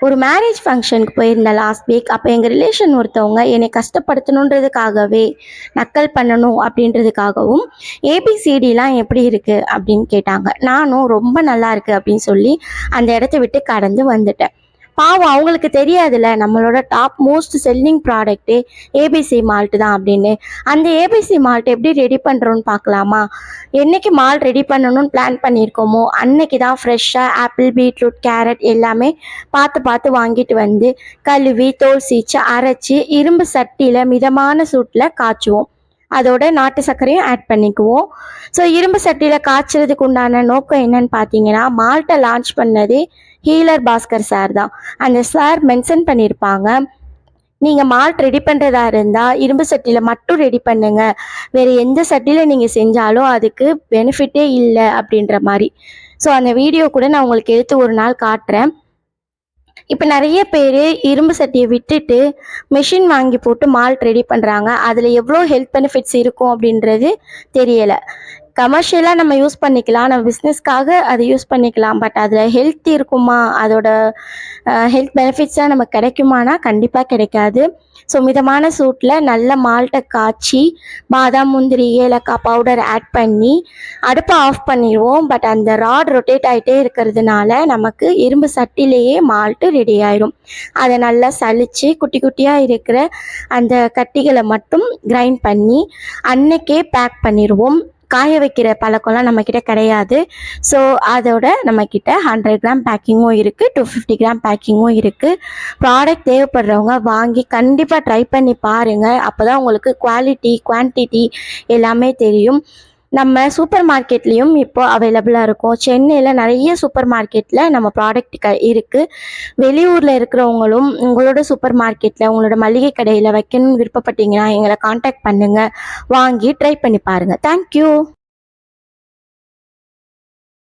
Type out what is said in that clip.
ஒரு மேரேஜ் ஃபங்க்ஷனுக்கு போயிருந்தேன் லாஸ்ட் வீக். அப்போ எங்கள் ரிலேஷன் ஒருத்தவங்க என்னை கஷ்டப்படுத்தணுன்றதுக்காகவே, நக்கல் பண்ணணும் அப்படின்றதுக்காகவும், ஏபிசிடிலாம் எப்படி இருக்குது அப்படின்னு கேட்டாங்க. நானும் ரொம்ப நல்லா இருக்குது அப்படின்னு சொல்லி அந்த இடத்த விட்டு கடந்து வந்துட்டேன். பாவம் அவங்களுக்கு தெரியாதுல்ல நம்மளோட top most selling product ABC malt தான் அப்படின்னு. அந்த ஏபிசி மால்ட் எப்படி ரெடி பண்ணுறோன்னு பார்க்கலாமா? என்றைக்கு மால்ட் ரெடி பண்ணணும்னு பிளான் பண்ணியிருக்கோமோ அன்னைக்கு தான் ஃப்ரெஷ்ஷாக ஆப்பிள், பீட்ரூட், கேரட் எல்லாமே பார்த்து பார்த்து வாங்கிட்டு வந்து கழுவி தோல் சீச்சு அரைச்சி இரும்பு சட்டியில் மிதமான சூட்டில் காய்ச்சுவோம். அதோட நாட்டு சர்க்கரையும் ஆட் பண்ணிக்குவோம். ஸோ இரும்பு சட்டியில் காய்ச்சறதுக்கு உண்டான நோக்கம் என்னன்னு பார்த்தீங்கன்னா, மால்ட்டை லான்ச் பண்ணதே ஹீலர் பாஸ்கர் சார் தான். அந்த சார் மென்ஷன் பண்ணியிருப்பாங்க, நீங்கள் மால்ட் ரெடி பண்ணுறதா இருந்தால் இரும்பு சட்டியில் மட்டும் ரெடி பண்ணுங்க, வேறு எந்த சட்டியில் நீங்கள் செஞ்சாலும் அதுக்கு பெனிஃபிட்டே இல்லை அப்படின்ற மாதிரி. ஸோ அந்த வீடியோ கூட நான் உங்களுக்கு எடுத்து ஒரு நாள் காட்டுறேன். இப்போ நிறைய பேர் இரும்பு சட்டியை விட்டுட்டு மிஷின் வாங்கி போட்டு மால்ட் ரெடி பண்ணுறாங்க. அதில் எவ்வளோ ஹெல்த் பெனிஃபிட்ஸ் இருக்கும் அப்படின்றது தெரியலை. கமர்ஷியலாக நம்ம யூஸ் பண்ணிக்கலாம், நம்ம பிஸ்னஸ்க்காக அதை யூஸ் பண்ணிக்கலாம். பட் அதில் ஹெல்த் இருக்குமா, அதோட ஹெல்த் பெனிஃபிட்ஸாக நமக்கு கிடைக்குமானா கண்டிப்பாக கிடைக்காது. ஸோ மிதமான சூட்டில் நல்ல மால்ட்டை காய்ச்சி பாதாம், முந்திரி, ஏலக்காய் பவுடர் ஆட் பண்ணி அடுப்பை ஆஃப் பண்ணிடுவோம். பட் அந்த ராட் ரொட்டேட் ஆகிட்டே இருக்கிறதுனால நமக்கு இரும்பு சட்டிலேயே மால்ட்டு ரெடி ஆயிரும். அதை நல்லா சலித்து குட்டி குட்டியாக இருக்கிற அந்த கட்டிகளை மட்டும் கிரைண்ட் பண்ணி அன்னைக்கே பேக் பண்ணிடுவோம். காய வைக்கிற பழக்கம்லாம் நம்மக்கிட்ட கிடையாது. ஸோ அதோட நம்மக்கிட்ட 100 கிராம் பேக்கிங்கும் இருக்குது, 250 கிராம் பேக்கிங்கும் இருக்குது. ப்ராடக்ட் தேவைப்படுறவங்க வாங்கி கண்டிப்பாக ட்ரை பண்ணி பாருங்கள். அப்போ தான் உங்களுக்கு குவாலிட்டி, குவான்டிட்டி எல்லாமே தெரியும். நம்ம சூப்பர் மார்க்கெட்லேயும் இப்போ அவைலபிளாக இருக்கும். சென்னையில் நிறைய சூப்பர் மார்க்கெட்டில் நம்ம ப்ராடக்ட் இருக்குது. வெளியூரில் இருக்கிறவங்களும் உங்களோட சூப்பர் மார்க்கெட்டில், உங்களோட மளிகை கடையில் வைக்கணும்னு விருப்பப்பட்டீங்கன்னா எங்களை காண்டாக்ட் பண்ணுங்கள், வாங்கி ட்ரை பண்ணி பாருங்கள். தேங்க்யூ.